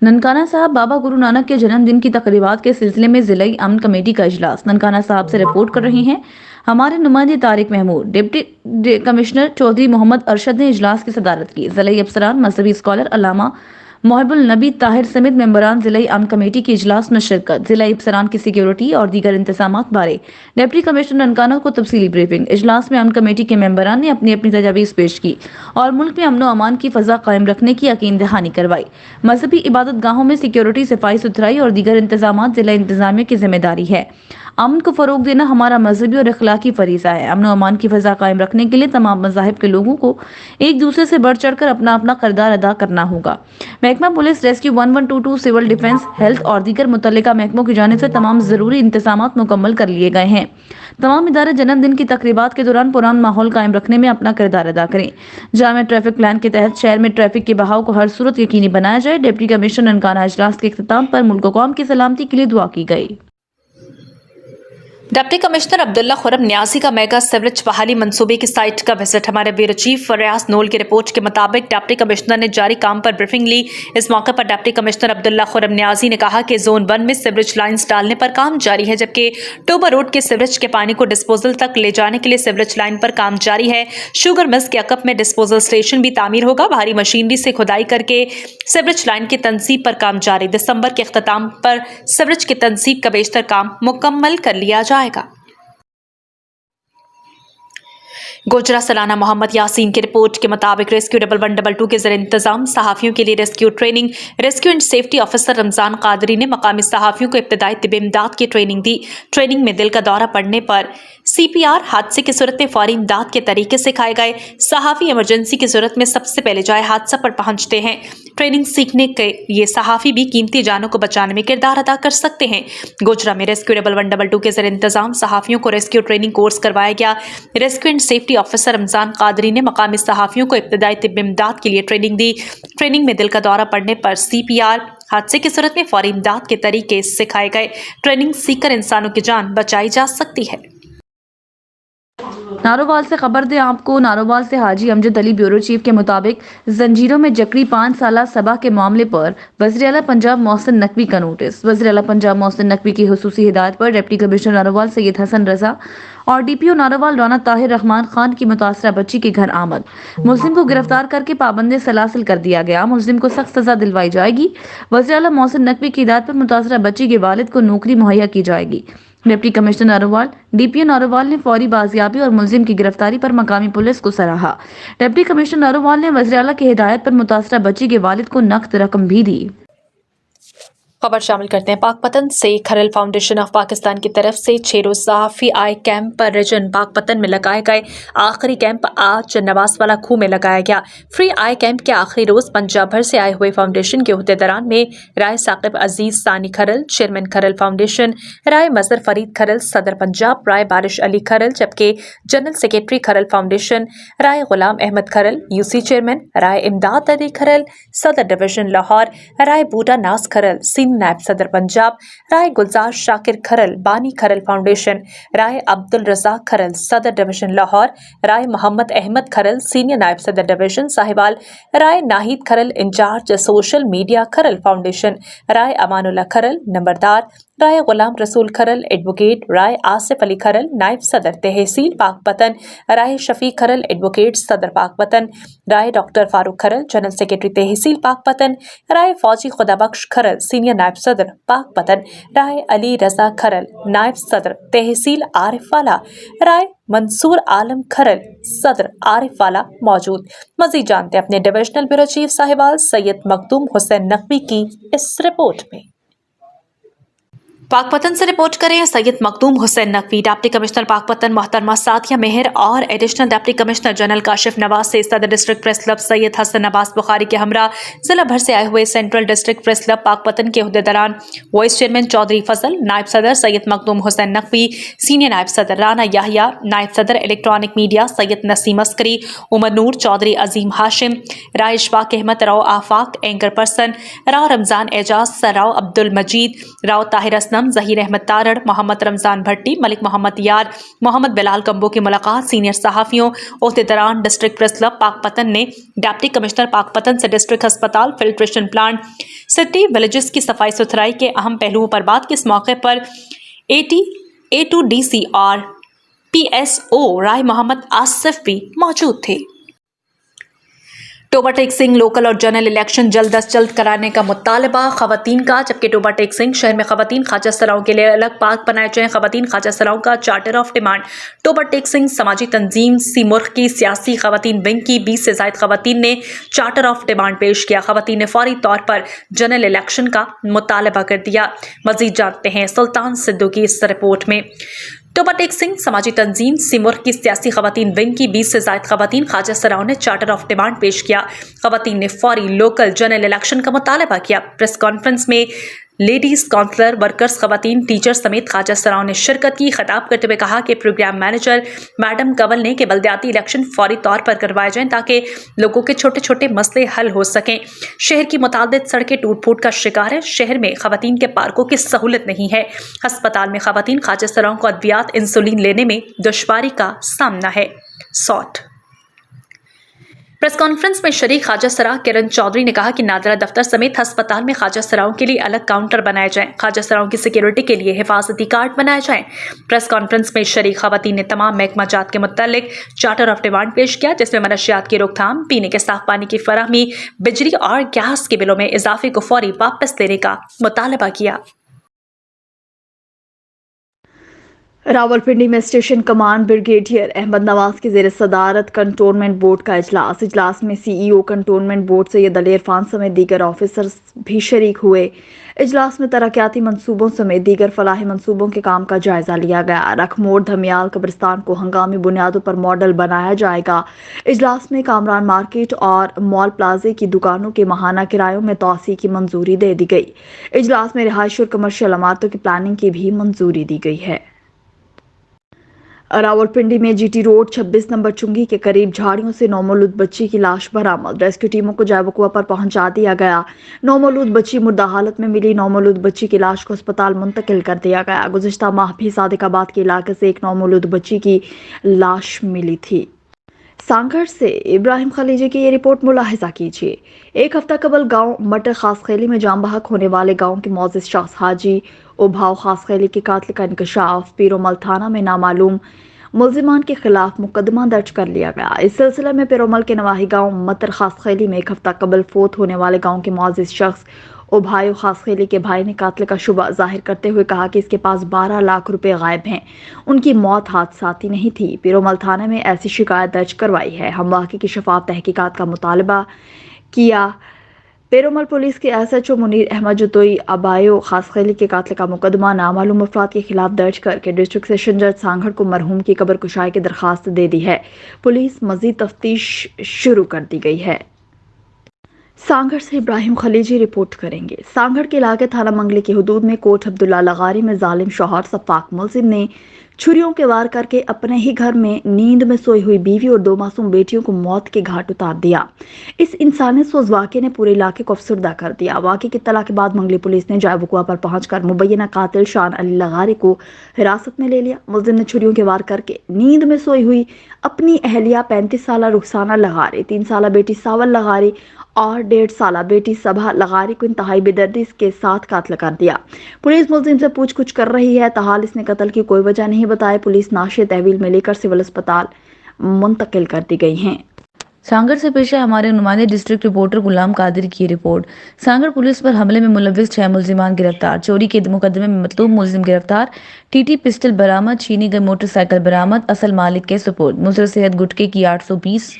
ननकाना साहब बाबा गुरु नानक के जन्मदिन की तकरीबात के सिलसिले में जिलाई अमन कमेटी का इजलास। ननकाना साहब से रिपोर्ट कर रहे हैं हमारे नुमाइंदे तारिक महमूद। डिप्टी कमिश्नर चौधरी मोहम्मद अरशद ने इजलास की सदारत की। जिलाई अफसरान, मजहबी स्कॉलर अल्लामा मोहिबुल नबी ताहिर समेत मेंबरान जिलाई अमन कमेटी के इजलास में शिरकत। जिलाई अफसरान की सिक्योरिटी और दीगर इंतजामात बारे डिप्टी कमिश्नर ननकाना को तफसीली ब्रीफिंग। इजलास में अमन कमेटी के मेंबरान ने अपनी अपनी तजावीज़ पेश की और मुल्क में अमन अमान की फजा कायम रखने की यकीन दहानी करवाई। मजहबी इबादत गाहों में सिक्योरिटी, सफाई सुथराई और दीगर इंतजामात जिला इंतजामिया की जिम्मेदारी है। अमन को फरोग देना हमारा मजहबी और अखलाकी फरीजा है। अमन अमान की फजा कायम रखने के लिए तमाम मज़ाहिब के लोगों को एक दूसरे से बढ़ चढ़ कर अपना अपना किरदार अदा करना होगा। महकमा police, rescue 1122, civil defence, health और दीगर मुतल्लिका महकमों की जानिब से तमाम जरूरी इंतजामात मुकम्मल कर लिए गए हैं। तमाम इदारे जन्मदिन की तकरीबात के दौरान पुरान माहौल कायम रखने में अपना किरदार अदा करें। जामे ट्रैफिक प्लान के तहत शहर में ट्रैफिक के बहाव को हर सूरत यकीनी बनाया जाए। डिप्टी कमिश्नर ननकाना इजलास के इख्तिताम पर मुल्क व कौम की सलामती के लिए दुआ की गई। डिप्टी कमिश्नर अब्दुल्ला खुरम न्याजी का मेगा सिवरेज बहाली मंसूबे की साइट का विजिट। हमारे ब्यूरो चीफ रियाज नोल की रिपोर्ट के मुताबिक डिप्टी कमिश्नर ने जारी काम पर ब्रीफिंग ली। इस मौके पर डिप्टी कमिश्नर अब्दुल्ला खुरम न्याजी ने कहा कि जोन 1 में सिवरेज लाइन्स डालने पर काम जारी है, जबकि टोबर रोड के सिवरेज के पानी को डिस्पोजल तक ले जाने के लिए सिवरेज लाइन पर काम जारी है। शुगर मिल्स के अकब में डिस्पोजल स्टेशन भी तामीर होगा। भारी मशीनरी से खुदाई करके सिवरेज लाइन की तनसीब पर काम जारी। दिसंबर के अख्ताम पर सिवरेज की तनसीब का बेशतर काम मुकम्मल कर लिया जाएगा। गोजरा सलाना मोहम्मद यासीन की रिपोर्ट के मुताबिक रेस्क्यू 1112 के ज़रिए इंतजाम सहाफ़ियों के लिए rescue training. Rescue and safety officer Ramzan Qadri ने मकामी सहाफ़ियों को इब्तदाई तिब इमदाद की ट्रेनिंग दी। ट्रेनिंग में दिल का दौरा पड़ने पर CPR, हादसे की सूरत में फौरी इमदाद के तरीके सिखाए गए। सहाफ़ी इमरजेंसी की सूरत में सबसे पहले जाए हादसा पर पहुंचते हैं। ट्रेनिंग सीखने के ये सहाफ़ी भी कीमती जानों को बचाने में किरदार अदा कर सकते हैं। गोजरा में रेस्क्यू 1112 के ज़रिए इंतजाम सहाफ़ियों को रेस्क्यू ट्रेनिंग कोर्स करवाया गया। Rescue and safety officer Ramzan Qadri ने मकामी सहाफ़ियों को इब्तदाई तिब इमदाद के लिए ट्रेनिंग दी। ट्रेनिंग में दिल का दौरा पड़ने पर CPR, हादसे की सूरत में फौरी इमदाद के तरीके सिखाए गए। ट्रेनिंग सीखकर इंसानों की जान बचाई जा सकती है। नारोवाल से खबर दें आपको। नारोवाल से हाजी अमजद अली ब्यूरो चीफ के मुताबिक जंजीरों में जकड़ी 5 साला सबा के मामले पर वज़ीर आला पंजाब मोहसिन नकवी का नोटिस। वज़ीर आला पंजाब मोहसिन नकवी की हुसूसी हिदायत पर डिप्टी कमिश्नर नारोवाल सैयद हसन रजा और DPO नारोवाल राना ताहिर रहमान खान की मुतासरा बच्ची के घर आमद। मुल्जिम को गिरफ्तार करके पाबंद सलासिल कर दिया गया। मुल्जिम को सख्त सजा दिलवाई जाएगी। वज़ीर आला मोहसिन नकवी की हिदायत पर मुतासरा बच्ची के वालिद को नौकरी मुहैया की जाएगी। Deputy commissioner Narowal, DPO Narowal ने फौरी बाजियाबी और मुल्जिम की गिरफ्तारी पर मकामी पुलिस को सराहा। डिप्टी कमिश्नर नारोवाल ने वज़ीर आला की हिदायत पर मुतासरा बच्ची के वालिद को नकद रकम भी दी। खबर शामिल करते हैं पाकपतन से। खरल फाउंडेशन ऑफ पाकिस्तान की तरफ से 6 रोज सहाफ़ी आई कैंप पर रीजन पाकपतन में लगाए गए। आखिरी कैंप आज नवास वाला खूह में लगाया गया। फ्री आई कैंप के आखिरी रोज पंजाब भर से आए हुए फाउंडेशन के अहदेदारान में राय साकिब अजीज सानी खरल, चेयरमैन खरल फाउंडेशन, राय मजर फरीद खरल, सदर पंजाब राय बारिश अली खरल, जबकि जनरल सेक्रेटरी खरल फाउंडेशन राय गुलाम अहमद खरल, UC चेयरमैन राय इमदाद अली खरल, सदर डिवीजन लाहौर राय बूटा नाज खरल, नायब सदर पंजाब राय गुलजार शाकिर खरल, बानी खरल फाउंडेशन राय अब्दुल रज़ाक खरल, सदर डिवीजन लाहौर राय मोहम्मद अहमद खरल, सीनियर नायब सदर डिवीजन साहिवाल राय नाहिद खरल, इंचार्ज सोशल मीडिया खरल फाउंडेशन राय अमानुल्लाह खरल, नंबरदार राय गुलाम रसूल खरल, एडवोकेट राय आसिफ अली खरल, नायब सदर तहसील पाकपतन राय शफीक खरल, एडवोकेट सदर पाकपतन राय डॉक्टर फारूक खरल, जनरल सेक्रेटरी तहसील पाकपतन राय फौजी खुदाबख्श खरल, सीनियर नायब सदर पाकपतन राय अली रजा खरल, नायब सदर तहसील आरिफवाला राय मंसूर आलम खरल, सदर आरिफवाला मौजूद। मजीद जानते अपने divisional bureau chief Sahiwal Syed Makhdoom Hussain Naqvi की इस रिपोर्ट में। पाकपतन से रिपोर्ट करें सैयद मखदूम हुसैन नकवी। डिप्टी कमिश्नर पाकपतन मोहतरमा साथिया मेहर और additional deputy commissioner general Kashif Nawaz से सदर district press club Syed Hasan Abbas Bukhari के हमरा जिला भर से आए हुए central district press club Pakpattan के अहदेदारान, वाइस चेयरमैन चौधरी फजल, नायब सदर सैयद मखदूम हुसैन नकवी, सीनियर नायब सदर राना याहिया, नायब सदर electronic media Syed Naseem Askari, Umar Noor Chaudhry, Azeem Hashim, Rai Ishfaq Ahmed, Rao Afaq, anchor person Rao Ramzan Ejaz, Rao Abdul Majeed, Rao Tahir Asnam, Aslam, Zaheer Ahmed Tarar, Mohammad Ramzan Bhatti, Malik Mohammad Yar, Mohammad Bilal Kamboh की मुलाकात सीनियर सहाफ़ियों, ओहदेदारान डिस्ट्रिक्ट प्रेस क्लब पाकपतन ने डिप्टी कमिश्नर पाकपतन से डिस्ट्रिक्ट अस्पताल, फिल्ट्रेशन प्लांट, सिटी विलेजेस की सफाई सुथराई के अहम पहलुओं पर बात की। इस मौके पर A2DC और PSO राय मोहम्मद आसिफ भी मौजूद थे। टोबा टेक सिंह लोकल और जनरल इलेक्शन जल्द अज जल्द कराने का मुतालबा खवातीन का। जबकि टोबा टेक सिंह शहर में खवातीन ख्वाजा सराओं के लिए अलग पार्क बनाए जाएं। खवातीन ख्वाजा सराओं का charter of demand. Toba Tek Singh समाजी तंजीम सीमुर्ख की सियासी खवातीन विंग की 20 से ज्यादा खवातीन ने चार्टर ऑफ डिमांड पेश किया। खवातीन ने फौरी तौर पर जनरल इलेक्शन का मुतालबा कर दिया। मजीद जानते हैं सुल्तान सिद्धू की इस रिपोर्ट में। टोबा टेक सिंह समाजी तंजीम सिमुर्ख की सियासी खवातीन विंग की 20 से ज्यादा खवातीन ख्वाजा सराओं ने चार्टर ऑफ डिमांड पेश किया। खवातीन ने फौरी लोकल जनरल इलेक्शन का मुतालबा किया। प्रेस कॉन्फ्रेंस में लेडीज काउंसलर, वर्कर्स, खवातीन, टीचर समेत ख्वाजा सराओं ने शिरकत की। खिताब करते हुए कहा कि प्रोग्राम मैनेजर मैडम कंवल ने कि बल्दियाती इलेक्शन फौरी तौर पर करवाए जाएं ताकि लोगों के छोटे छोटे मसले हल हो सकें। शहर की मुतादिद सड़कें टूट फूट का शिकार है। शहर में खवातीन के पार्कों की सहूलत नहीं है। अस्पताल में खवातीन ख्वाजा सराओं को अद्वियात इंसुलिन लेने में दुश्वारी का सामना है। प्रेस कॉन्फ्रेंस में शरीक ख्वाजा सरा किरण चौधरी ने कहा कि नादरा दफ्तर समेत अस्पताल में ख्वाजा सराओं के लिए अलग काउंटर बनाए जाएं। ख्वाजा सराओं की सिक्योरिटी के लिए हिफाजती कार्ड बनाए जाएं। प्रेस कॉन्फ्रेंस में शरीक खवातीन ने तमाम महकमा जात के मुतालिक चार्टर ऑफ डिमांड पेश किया, जिसमें मनशियात की रोकथाम, पीने के साफ पानी की फराहमी, बिजली और गैस के बिलों में इजाफे को फौरी वापस लेने का मुतालबा किया। रावलपिंडी में स्टेशन कमान ब्रिगेडियर अहमद नवाज की जेर सदारत कंटोनमेंट बोर्ड का इजलास में CEO cantonment board Syed Ali Irfan समेत दीगर ऑफिसर्स भी शरीक हुए। इजलास में तरक्याती मंसूबों समेत दीगर फलाही मंसूबों के काम का जायजा लिया गया। रखमोड़ धमियाल कब्रिस्तान को हंगामी बुनियादों पर मॉडल बनाया जाएगा। इजलास में कामरान मार्केट और मॉल प्लाजे की दुकानों के माहाना किरायों में तोसी की मंजूरी दे दी गई। इजलास में रिहायश और कमर्शियल इमारतों की प्लानिंग की भी मंजूरी दी गई है। रावलपिंडी में GT रोड 26 नंबर चुंगी के करीब झाड़ियों से नौमौलूद बच्ची की लाश बरामद। रेस्क्यू टीमों को जायवकुआ पर पहुंचा दिया गया। नौमौलूद बच्ची मुर्दा हालत में मिली। नौमौलूद बच्ची की लाश को अस्पताल मुंतकिल कर दिया गया। गुज़िश्ता माह भी सादिकाबाद के इलाके से एक नौमौलूद बच्ची की लाश मिली थी। सांगड़ से इब्राहिम खलीजी की ये रिपोर्ट मुलाहिजा कीजिए। एक हफ्ता कबल गांव मटर खास खेली में जाम बहक होने वाले गांव के मौजिज शख्स हाजी उभाव खास खेली के कातिल का इंकशाफ। पीरोमल थाना में नामालूम मुल्जिमान के खिलाफ मुकदमा दर्ज कर लिया गया। इस सिलसिले में पीरोमल के नवाही गांव मटर खास खेली में एक हफ्ता कबल फोत होने वाले गांव के मौजिज शख्स उभायो खास खेली के भाई ने कातिल का शुबा जाहिर करते हुए कहा कि इसके पास 12 लाख रुपए गायब हैं। उनकी मौत हादसाती नहीं थी। पीरोमल थाने में ऐसी शिकायत दर्ज करवाई है। हम वाक़े की शफाफ तहकीकात का मुतालबा किया। पेरोमल पुलिस के SHO मुनीर अहमद जुतोई अबायो खास खेली के कातिल का मुकदमा नामालूम अफराद के खिलाफ दर्ज करके डिस्ट्रिक्ट सेशन जज सांगड़ को मरहूम की कब्र कुशाई की दरखास्त दे दी है। पुलिस मजीद तफ्तीश शुरू कर दी गई है। सांगड़ से इब्राहिम खलीजी रिपोर्ट करेंगे। सांगड़ के इलाके थाना मंगली की हदूद में कोट अब्दुल्ला लगारी में जालिम शौहर सफाक मुल्जिम ने छुरियों के वार करके अपने ही घर में नींद में सोई हुई बीवी और 2 मासूम बेटियों को मौत के घाट उतार दिया। इस इंसानियत सोज वाक़े ने पूरे इलाके को अफसरदा कर दिया। वाक़े की इत्तला के बाद मंगली पुलिस ने जायवकुआ पर पहुंचकर मुबैना कातिल शान अली लगारी को हिरासत में ले लिया। मुल्जिम ने छुरियों के वार करके नींद में सोई हुई अपनी अहलिया 35 साला रुखसाना लगारी, 3 साला बेटी सावल लगारी और 1.5 साला बेटी सबा लगारी को इंतहाई बेदर्दी के साथ कातिल कर दिया। पुलिस मुल्जिम से पूछताछ कर रही है। ताहाल इसने कत्ल की कोई वजह नहीं बताई। पुलिस नाशे तहवील में लेकर सिविल अस्पताल मुंतकिल कर दी गई हैं। सांगड़ से पेश है हमारे नुमाइंदे डिस्ट्रिक्ट रिपोर्टर गुलाम कादिर की रिपोर्ट। सांगड़ पुलिस पर हमले में मुलव्विस 6 मुल्जिमान गिरफ्तार। चोरी के मुकदमे में मतलूब मुल्जिम गिरफ्तार। TT पिस्टल बरामद। छीनी गई मोटरसाइकिल बरामद। असल मालिक के सुपुर्द। मुसर सेहत गुटके की 820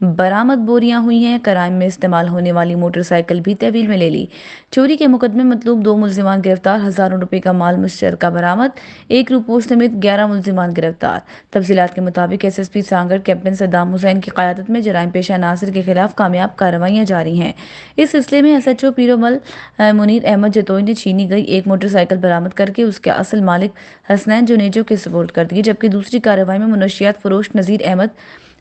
बरामद बोरियां हुई हैं। क्राइम में इस्तेमाल होने वाली मोटरसाइकिल भी तहवील में ले ली। चोरी के मुकदमे मतलब 2 मुल्जिमान गिरफ्तार। हजारों रुपए का माल मुश्तरका बरामद। 1 रुपये समेत 11 मुल्जिमान गिरफ्तार। तफसीलात के मुताबिक SSP सांगड़ कैप्टन सद्दाम हुसैन की क़यादत में जराइम पेशा नासिर के खिलाफ कामयाब कार्रवाइयाँ जारी हैं। इस सिलसिले में SHO पीरोमल मुनीर अहमद जतोई ने छीनी गई एक मोटरसाइकिल बरामद करके उसके असल मालिक हसनैन जुनेजो के सुपुर्द कर दी, जबकि दूसरी कार्रवाई में मुनशियात फरोश नजीर अहमद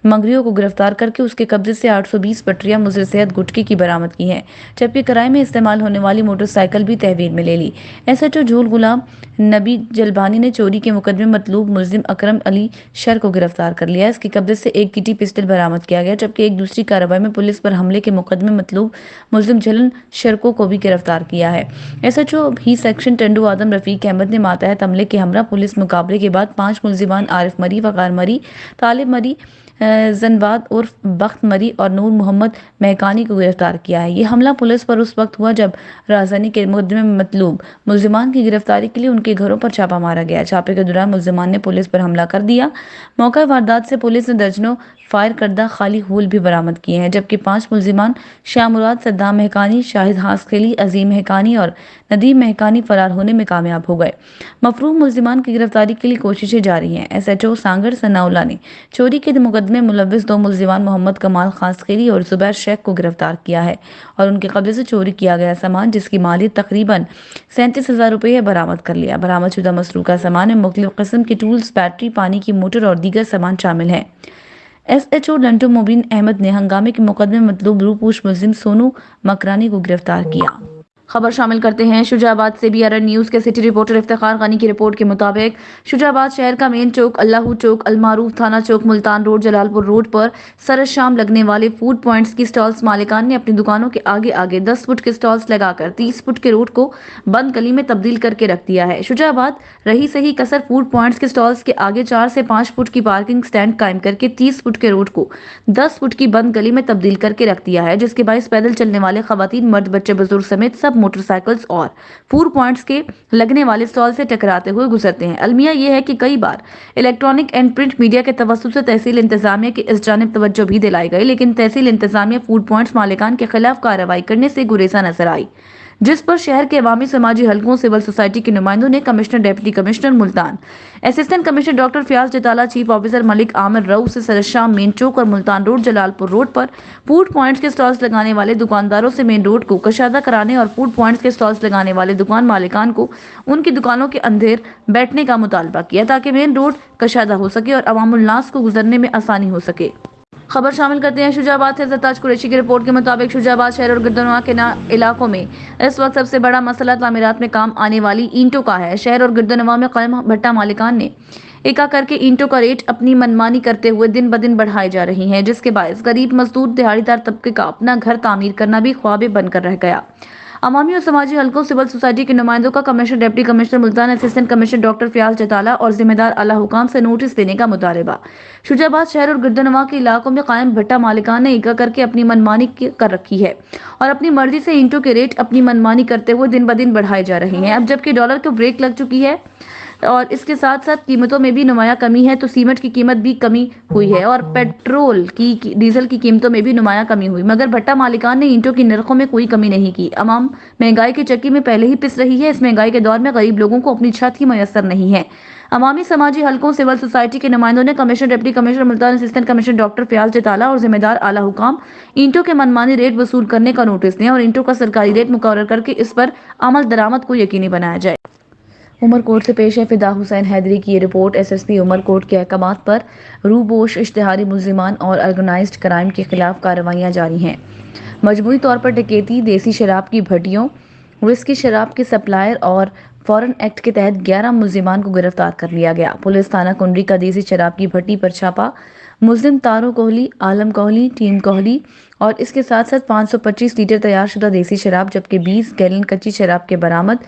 मंगरियों को गिरफ्तार करके उसके कब्जे से 820 पटरियां मुजर सेहत गुटखे की बरामद की हैं, जबकि कराई में इस्तेमाल होने वाली मोटरसाइकिल भी तहवील में ले ली। एसएचओ झोल गुलाम नबी जलबानी ने चोरी के मुकदमे मतलूब मुलजिम अकरम अली शर को गिरफ्तार कर लिया। इसके कब्जे से एक कीटी पिस्टल बरामद किया गया, जबकि एक दूसरी कार्रवाई में पुलिस पर हमले के मुकदमे मतलूब मुलजिम झलन शरको को भी गिरफ्तार किया है। एसएचओ भी सेक्शन टंडू आदम रफीक अहमद ने मातहत हमले के हमरा पुलिस मुकाबले के बाद 5 मुलजिमान आरिफ मरी, वकार मरी, तालिब मरी, जनबाद उर्फ बख्त मरी और नूर मोहम्मद महकानी को गिरफ्तार किया है। ये हमला पुलिस पर उस वक्त हुआ जब राजधानी के मुकदमे में मतलूब मुलजिमान की गिरफ्तारी के लिए उनके घरों पर छापा मारा गया। छापे के दौरान मुलजिमान ने पुलिस पर हमला कर दिया। मौका वारदात से पुलिस ने दर्जनों फायर करदा खाली होल भी बरामद किए हैं, जबकि 5 मुलजिमान शामुराद, सद्दाम महकानी, शाहिद हासखेली, अजीम महकानी और नदीम महकानी फरार होने में कामयाब हो गए। मफरूम मुलजिमान की गिरफ्तारी के लिए कोशिशें जारी हैं। एसएचओ सांगर सनाउल्ला ने चोरी के मुकदमे मुलविस 2 मुलजिमान मोहम्मद कमाल खासखेली और जुबैर शेख को गिरफ्तार किया है और उनके कब्जे से चोरी किया गया सामान, जिसकी मालियत तकरीबन 37,000 रुपये है, बरामद कर लिया। बरामद शुदा मसरूका सामान में मुख्तलिफ किस्म की टूल्स, बैटरी, पानी की मोटर और दीगर सामान शामिल है। एसएचओ लंटू मुबीन अहमद ने हंगामे के मुकदमे मतलूब रूपोश मुलजिम सोनू मकरानी को गिरफ्तार किया। खबर शामिल करते हैं शुजाबाद से। बीआरएन न्यूज के सिटी रिपोर्टर इफ्तिखार गनी की रिपोर्ट के मुताबिक शुजाबाद शहर का मेन चौक, अल्लाहू चौक, अलमारूफ थाना चौक, मुल्तान रोड, जलालपुर रोड पर सरस शाम लगने वाले फूड पॉइंट्स की स्टॉल्स मालिकान ने अपनी दुकानों के आगे आगे 10 फुट के स्टॉल्स लगाकर 30 फुट के रोड को बंद गली में तब्दील करके रख दिया है। शुजाबाद रही सही कसर फूड पॉइंट्स के स्टॉल्स के आगे 4 से 5 फुट की पार्किंग स्टैंड कायम करके 30 फुट के रोड को 10 फुट की बंद गली में तब्दील करके रख दिया है, जिसके बायस पैदल चलने वाले खवातीन, मर्द, बच्चे, बुजुर्ग समेत सब मोटरसाइकिल्स और फूड पॉइंट्स के लगने वाले स्टॉल से टकराते हुए गुजरते हैं। अलमिया यह है कि कई बार इलेक्ट्रॉनिक एंड प्रिंट मीडिया के तवज्जुह से तहसील इंतजामिया की इस जानिब तवज्जो भी दिलाई गई, लेकिन तहसील इंतजामिया फूड पॉइंट्स मालिकान के खिलाफ कार्रवाई करने से गुरेजा नजर आई, जिस पर शहर के अवामी समाजी हलकों, सिविल सोसाइटी के नुमाइंदों ने commissioner, deputy commissioner Multan, assistant commissioner doctor Fayaz Jatala, chief officer Malik Amir Rauf से सरशाम मेन चौक और मुल्तान रोड, जलालपुर रोड पर फूड पॉइंट्स के स्टॉल्स लगाने वाले दुकानदारों से मेन रोड को कशादा कराने और फूड पॉइंट्स के स्टॉल्स लगाने वाले दुकान मालिकान को उनकी दुकानों के अंदर बैठने का मुतालबा किया, ताकि मेन रोड कशादा हो सके और अवामुल नास को गुजरने में आसानी हो सके। खबर शामिल करते हैं शुजाबाद से। ज़रताज कुरैशी की रिपोर्ट के मुताबिक शुजाबाद शहर और गिरदनवा के इलाकों में इस वक्त सबसे बड़ा मसला तामीरात में काम आने वाली ईंटों का है। शहर और गिरदनवा में कायम भट्टा मालिकान ने एका करके ईंटों का रेट अपनी मनमानी करते हुए दिन ब दिन बढ़ाए जा रही हैं, जिसके बायस गरीब मजदूर दिहाड़ीदार तबके का अपना घर तामीर करना भी ख्वाबे बनकर रह गया। अवामी और समाजी हलकों, सिविल सोसाइटी के नुमाइंदों का commissioner, deputy commissioner Multan, assistant commissioner doctor Fayaz Jatala और जिम्मेदार आला हुकाम से नोटिस देने का मुतालबा। शुजाबाद शहर और गिरदनवा के इलाकों में कायम भट्टा मालिकान ने इका करके अपनी मनमानी कर रखी है और अपनी मर्जी से ईंटों के रेट अपनी मनमानी करते हुए दिन ब दिन बढ़ाए जा रहे हैं। अब जबकि डॉलर को ब्रेक लग चुकी है और इसके साथ साथ कीमतों में भी नुमाया कमी है, तो सीमेंट की कीमत भी कमी हुई है और पेट्रोल की डीजल की कीमतों में भी नुमाया कमी हुई, मगर भट्टा मालिकान ने ईंटों की नरखों में कोई कमी नहीं की। अवाम महंगाई की चक्की में पहले ही पिस रही है। इस महंगाई के दौर में गरीब लोगों को अपनी छत ही मयसर नहीं है। अवामी समाजी हलकों, सिविल सोसाइटी के नुमाइंदों ने commissioner, deputy commissioner Multan, assistant commissioner doctor Fayaz Jatala और जिम्मेदार आला हुकाम ईंटों के मनमानी रेट वसूल करने का नोटिस दें और ईंटों का सरकारी रेट मुकर्रर करके इस पर अमल दरामद को यकीनी बनाया जाए। उमरकोट से पेश है फिदा हुसैन हैदरी की ये रिपोर्ट। एसएसपी उमरकोट के अहकामात पर रूबोश इश्तिहारी मुलजिमान और ऑर्गेनाइज्ड क्राइम के खिलाफ कार्रवाइयां जारी हैं। मजमूई तौर पर डकैती, देसी शराब की भट्टियों, विस्की शराब के सप्लायर और फॉरेन एक्ट के तहत 11 मुलजिमान को गिरफ्तार कर लिया गया। पुलिस थाना कुंडरी का देसी शराब की भट्टी पर छापा। मुलजिम तारो कोहली, आलम कोहली, टीम कोहली और इसके साथ साथ 525 लीटर तैयारशुदा देसी शराब जबकि 20 गैलन कच्ची शराब के बरामद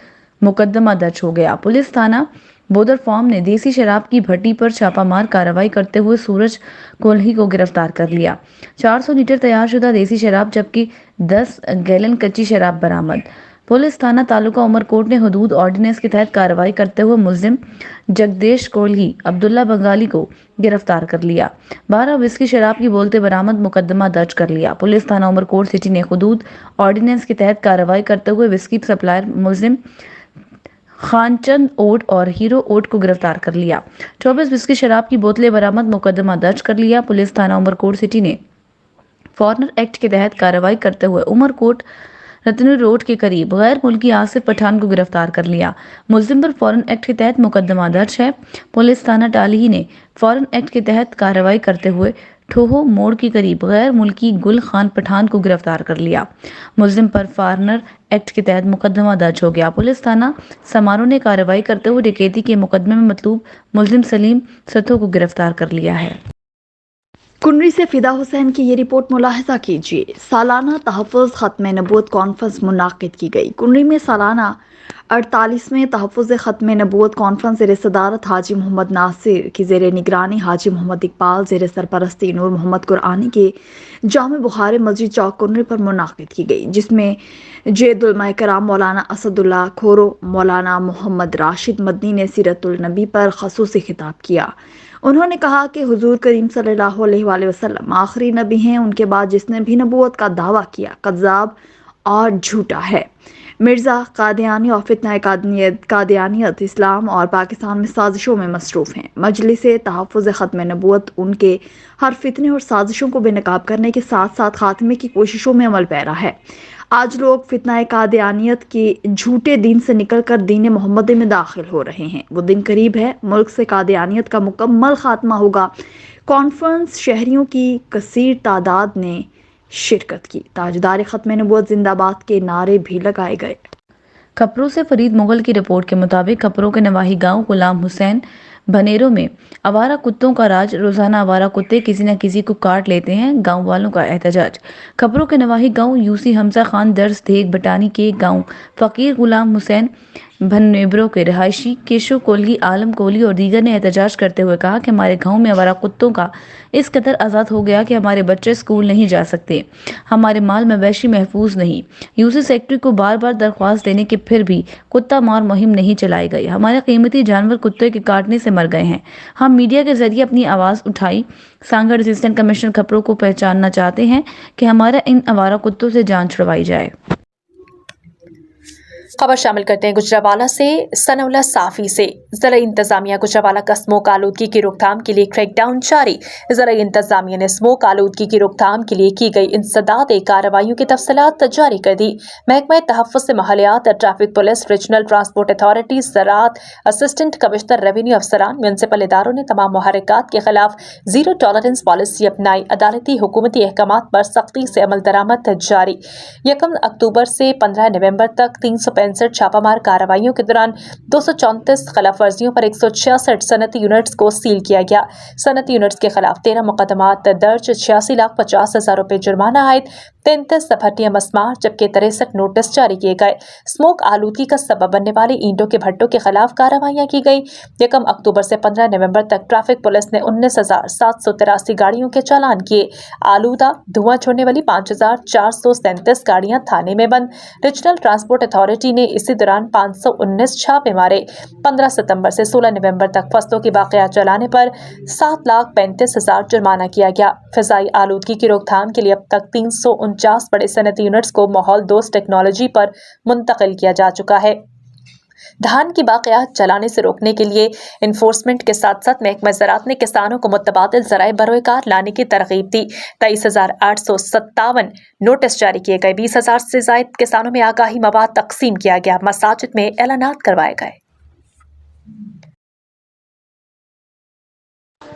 मुकदमा दर्ज हो गया। पुलिस थाना बोदर फॉर्म ने देसी शराब की भट्टी पर छापामार कार्रवाई करते हुए सूरज कोल्ही को गिरफ्तार कर लिया। 400 लीटर तैयारशुदा देसी शराब जबकि 10 गैलन कच्ची शराब बरामद। पुलिस थाना तालुका उमरकोट ने हुदूद ऑर्डिनेंस के तहत कार्रवाई करते हुए मुलजिम जगदेश कोहली, अब्दुल्ला बंगाली को गिरफ्तार कर लिया। 12 विस्की शराब की बोलते बरामद मुकदमा दर्ज कर लिया। पुलिस थाना उमरकोट सिटी ने हुदूद ऑर्डिनेंस के तहत कार्रवाई करते हुए विस्की सप्लायर मुलजिम खानचंद ओट और हीरो ओट को गिरफ्तार कर लिया। 24 विस्की शराब की बोतलें बरामद मुकदमा दर्ज कर लिया। पुलिस थाना उमरकोट सिटी ने फॉरेनर एक्ट के तहत कार्रवाई करते हुए उमरकोट रतनू रोड के करीब गैर मुल्की आसिफ पठान को गिरफ्तार कर लिया। मुलजिम पर फॉरेन एक्ट के तहत मुकदमा दर्ज है। पुलिस थाना टाली ने फॉरेन एक्ट के तहत कार्रवाई करते हुए ٹھوہو موڑ کے قریب غیر ملکی گل خان پٹھان کو گرفتار کر لیا۔ ملزم پر فارنر ایکٹ کے تحت مقدمہ درج ہو گیا۔ پولیس تھانہ سمارو نے کارروائی کرتے ہوئے ڈکیتی کے مقدمے میں مطلوب ملزم سلیم ستھو کو گرفتار کر لیا ہے۔ کنری سے فدا حسین کی یہ رپورٹ ملاحظہ کیجیے۔ سالانہ تحفظ ختم نبوت کانفرنس منعقد کی گئی۔ کنری میں سالانہ 48ویں تحفظ ختم نبوت کانفرنس زیر صدارت حاجی محمد ناصر کی زیر نگرانی حاجی محمد اقبال زیر سرپرستی نور محمد قرآنی کے جامع بخارِ مسجد چوک کنری پر منعقد کی گئی، جس میں جید علماء کرام مولانا اسد اللہ کھورو، مولانا محمد راشد مدنی نے سیرت النبی پر خصوصی خطاب کیا۔ انہوں نے کہا کہ حضور کریم صلی اللہ علیہ وآلہ وسلم آخری نبی ہیں، ان کے بعد جس نے بھی نبوت کا دعویٰ کیا کذاب اور جھوٹا ہے۔ مرزا قادیانی اور فتنہ قادیانیت اسلام اور پاکستان میں سازشوں میں مصروف ہیں۔ مجلس تحفظ ختم نبوت ان کے ہر فتنے اور سازشوں کو بے نقاب کرنے کے ساتھ ساتھ خاتمے کی کوششوں میں عمل پیرا ہے۔ آج لوگ فتنہ قادیانیت کے جھوٹے دین سے نکل کر دین محمدی میں داخل ہو رہے ہیں۔ وہ دن قریب ہے، ملک سے قادیانیت کا مکمل خاتمہ ہوگا۔ کانفرنس شہریوں کی کثیر تعداد نے شرکت کی۔ تاجدار ختم نبوت زندہ باد کے نعرے بھی لگائے گئے۔ کھپرو سے فرید مغل کی رپورٹ کے مطابق کھپرو کے نواحی گاؤں غلام حسین بھنیرو میں آوارہ کتوں کا راج، روزانہ آوارہ کتے کسی نہ کسی کو کاٹ لیتے ہیں، گاؤں والوں کا احتجاج۔ کھپرو کے نواحی گاؤں یوسی حمزہ خان درس دیگ بٹانی کے گاؤں فقیر غلام حسین بھنیبرو کے رہائشی کیشو کولگی، عالم کولی اور دیگر نے احتجاج کرتے ہوئے کہا کہ ہمارے گاؤں میں آوارہ کتوں کا اس قدر آزاد ہو گیا کہ ہمارے بچے اسکول نہیں جا سکتے، ہمارے مال مویشی محفوظ نہیں۔ یوسی سیکٹری کو بار بار درخواست دینے کے پھر بھی کتا مار مہم نہیں چلائی گئی۔ ہمارے قیمتی جانور کتے کے کاٹنے سے مر گئے ہیں۔ ہم میڈیا کے ذریعے اپنی آواز اٹھائی سانگڑ اسسٹنٹ کمشنر کھپرو کو پہچاننا چاہتے ہیں کہ ہمارا ان آوارہ کتوں سے جان چھڑوائی جائے۔ خبر شامل کرتے ہیں گجرانوالہ سے۔ ثناء اللہ صافی سے ضلعی انتظامیہ گجرانوالہ کا اسموک آلودگی کی روک تھام کے لیے کریک ڈاؤن جاری۔ ضلعی انتظامیہ نے اسموک آلودگی کی روک تھام کے لیے کی گئی انسداد کارروائیوں کی تفصیلات جاری کر دی۔ محکمہ تحفظ ماحولیات، traffic police, regional transport authority, زراعت، اسسٹنٹ کمشنر ریونیو افسران، میونسپل اداروں نے تمام محرکات کے خلاف زیرو ٹالرنس پالیسی اپنائی۔ عدالتی حکومتی احکامات پر سختی سے عمل درآمد جاری۔ 1 اکتوبر سے 15 نومبر تک 365 چھاپہ مار کارروائیوں کے دوران 234 خلاف ورزیوں پر 166 صنعتی یونٹس کو سیل کیا گیا۔ صنعتی یونٹس کے خلاف 13 مقدمات درج، 86,50,000 روپے جرمانہ عائد، 33 بھٹیاں مسمار جبکہ 63 نوٹس جاری کیے گئے۔ اسموک آلودگی کا سبب بننے والے اینٹوں کے بھٹوں کے خلاف کارروائیاں کی گئی۔ 1 اکتوبر سے 15 نومبر تک ٹریفک پولیس نے 19,783 گاڑیوں کے چالان کیے۔ آلودہ دھواں چھوڑنے والی 5,437 گاڑیاں تھانے میں بند۔ ریجنل ٹرانسپورٹ اتھارٹی نے اسی دوران 519 چھاپے مارے۔ 15 ستمبر سے 16 نومبر تک فصلوں کے باقیات جلانے پر 7,35,000 جرمانہ کیا گیا۔ فضائی آلودگی کی روک تھام کے لیے اب تک 349 بڑے صنعتی یونٹس کو ماحول دوست ٹیکنالوجی پر منتقل کیا جا چکا ہے۔ دھان کی باقیات جلانے سے روکنے کے لیے انفورسمنٹ کے ساتھ ساتھ محکمہ زراعت نے کسانوں کو متبادل ذرائع بروئے کار لانے کی ترغیب دی۔ 23,857 نوٹس جاری کیے گئے۔ 20,000 سے زائد کسانوں میں آگاہی مواد تقسیم کیا گیا۔ مساجد میں اعلانات کروائے گئے۔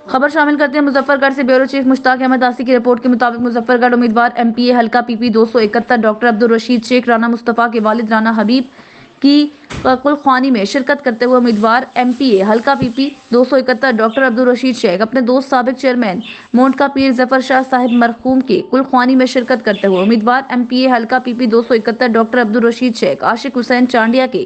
خبر شامل کرتے ہیں مظفر گڑھ سے۔ بیورو چیف مشتاق احمد آسی کی رپورٹ کے مطابق مظفر گڑھ امیدوار ایم پی اے حلقہ پی پی 271 ڈاکٹر عبدالرشید شیخ رانا مصطفیٰ کے والد رانا حبیب کی کلخوانی میں شرکت کرتے ہوئے امیدوار ایم پی اے حلقہ پی پی 271 ڈاکٹر عبدالرشید شیخ اپنے دوست سابق چیئرمین مونٹ کا پیر ظفر شاہ صاحب مرحوم کے کلخوانی میں شرکت کرتے ہوئے امیدوار ایم پی اے حلقہ پی پی 271 ڈاکٹر عبدالرشید شیخ عاشق حسین چانڈیا کے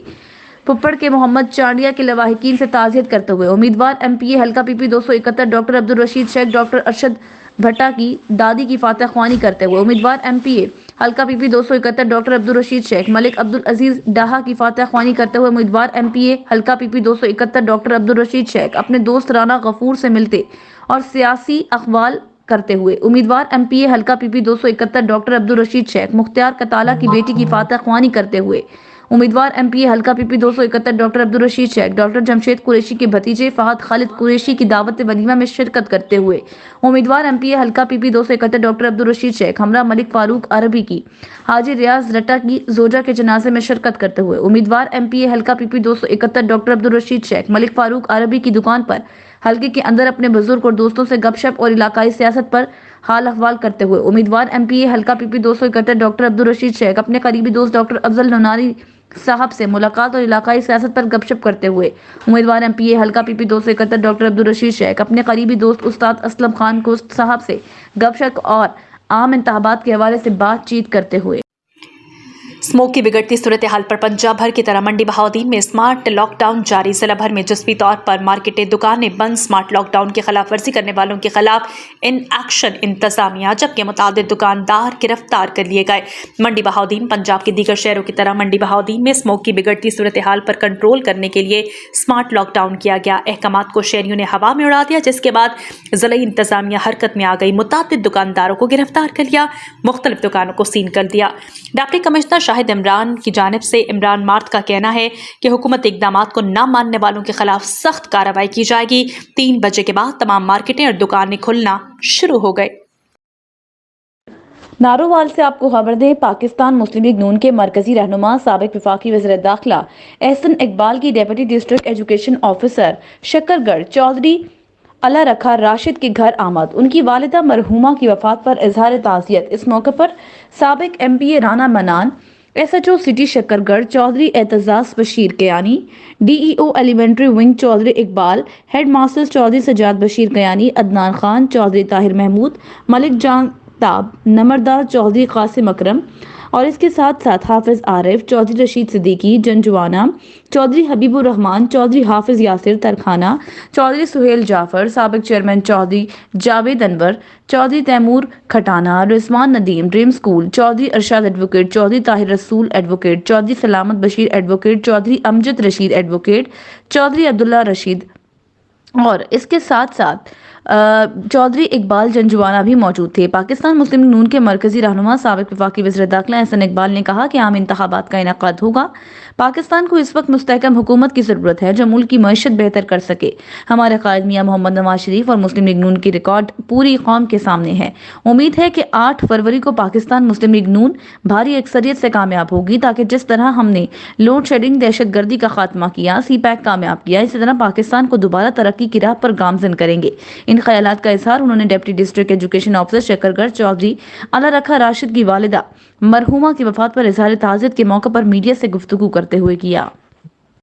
پھپھڑ کے محمد چانڈیا کے لواحقین سے تعزیت کرتے ہوئے امیدوار ایم پی اے حلقہ پی پی 271 ڈاکٹر عبدالرشید شیخ ڈاکٹر ارشد بھٹا کی دادی کی فاتح خوانی کرتے ہوئے امیدوار ایم پی اے حلقہ پی پی 271 ڈاکٹر عبدالرشید شیخ ملک عبدالعزیز ڈاہا کی فاتح خوانی کرتے ہوئے امیدوار ایم پی اے حلقہ پی پی 271 ڈاکٹر عبدالرشید شیخ اپنے دوست رانا غفور سے ملتے اور سیاسی اقوال کرتے ہوئے امیدوار ایم پی اے حلقہ پی پی 271 ڈاکٹر عبدالرشید شیخ مختار کتالہ کی بیٹی کی فاتح خوانی کرتے ہوئے उम्मीदवार एमपीए हल्का PP 271 doctor Abdul Rashid Sheikh doctor Jamshed Qureshi के भतीजे फहद खालिद कुरैशी की दावत वलीमा में शिरकत करते हुए उम्मीदवार एमपीए हल्का पीपी 271 डॉक्टर अब्दुल रशीद शेख हमरा मलिक फारूक अरबी की हाजी रियाज रट्टा की जोजा के जनाजे में शिरकत करते हुए उम्मीदवार एमपीए हल्का पीपी 271 डॉक्टर अब्दुल रशीद शेख मलिक फारूक अरबी की दुकान पर हल्के के अंदर अपने बुजुर्ग और दोस्तों से गपशप और इलाकाई सियासत पर हाल अहवाल करते हुए उम्मीदवार एमपीए हल्का पीपी 271 डॉक्टर अब्दुल रशीद शेख अपने करीबी दोस्त डॉक्टर अफजल ननारी साहब से मुलाकात और इलाकाई सियासत पर गपशप करते हुए उम्मीदवार एमपीए हल्का पीपी 271 डॉक्टर अब्दुल रशीद शेख अपने करीबी दोस्त उस्ताद असलम खान को साहब से गपशप और आम इंतखाबात के हवाले से बातचीत करते हुए स्मोक की बिगड़ती सूरत हाल पर पंजाब भर की तरह मंडी बहाउद्दीन में स्मार्ट लॉकडाउन जारी। जिला भर में जुज़वी तौर पर मार्केटें दुकानें बंद। स्मार्ट लॉकडाउन की खिलाफ वर्जी करने वालों के खिलाफ इन एक्शन इंतजामिया, जबकि मुतादिद दुकानदार गिरफ्तार कर लिए गए। मंडी बहाउद्दीन पंजाब के दीगर शहरों की तरह मंडी बहाउद्दीन में स्मोक की बिगड़ती सूरत हाल पर कंट्रोल करने के लिए स्मार्ट लॉकडाउन किया गया। अहकामात को शहरियों ने हवा में उड़ा दिया, जिसके बाद ज़िला इंतजामिया हरकत में आ गई। मुतादिद दुकानदारों को गिरफ्तार कर लिया, मुख्तलिफ दुकानों को सील कर दिया। डिप्टी कमिश्नर शाहिद इमरान की जानिब से इमरान मार्ट का कहना है कि हुकूमत इक़दामात को न मानने वालों के खिलाफ सख्त कार्रवाई की जाएगी। 3 बजे के बाद तमाम मार्केटें और दुकानें खुलना शुरू हो गए। नारोवाल से आपको खबर दें, पाकिस्तान मुस्लिम लीग नून के मरकजी रहनुमा साबिक वफाकी वज़ीर दाखिला एहसन इकबाल की deputy district education officer Shakargarh Chaudhry Ala Rakha Rashid के घर आमद। उनकी वालिदा मरहूमा की वफात पर इजहार ताज़ियत। इस मौके पर साबिक MPA Rana Manan, SHO city Shakargarh Chaudhry Aitzaz Bashir Kayani, DEO elementary wing Chaudhry Iqbal, headmaster Chaudhry Sajjad Bashir Kayani, Adnan Khan Chaudhry, Tahir Mahmood, Malik Jan Tab, नमरदार Chaudhary Qasim अकरम और इसके साथ साथ हाफिज आरिफ चौधरी, रशीद सिद्दीकी जंजुआना चौधरी, हबीबुर रहमान चौधरी, हाफिज यासिर तरखाना चौधरी, सुहेल जाफर, साबिक chairman Chaudhry Javed Anwar Chaudhry, Taimur Khatana, Rizwan Nadeem dream school Chaudhry, Arshad advocate Chaudhry, Tahir Rasool advocate Chaudhry, Salamat Bashir advocate Chaudhry, Amjad Rashid advocate Chaudhry, Abdullah Rashid और इसके साथ साथ चौधरी इकबाल जंजुआना भी मौजूद थे। पाकिस्तान मुस्लिम लीग नून के मरकजी रहनुमा साबिक वफाकी वज़ीर दाखिला एहसन इकबाल ने कहा कि आम इंतखाबात का इनेकाद होगा। पाकिस्तान को इस वक्त मुस्तहकम हुकूमत की ज़रूरत है जो मुल्क की मईशत बेहतर कर सके। हमारे कायद मियां मोहम्मद नवाज शरीफ और मुस्लिम लीग नून की रिकॉर्ड पूरी कौम के सामने है। उम्मीद है कि 8 फरवरी को पाकिस्तान मुस्लिम लीग नून भारी अक्सरियत से कामयाब होगी, ताकि जिस तरह हमने लोड शेडिंग, दहशत गर्दी का खात्मा किया, CPAC कामयाब किया, इसी तरह पाकिस्तान को दोबारा तरक्की की राह पर गामजन करेंगे। इन ख्यालात का इजहार उन्होंने deputy district education officer Shakargarh Chaudhry Ala Rakha Rashid की वालिदा मरहूमा की वफात पर इजहार ताज़ियत के मौके पर मीडिया से गुफ्तगू करते हुए किया।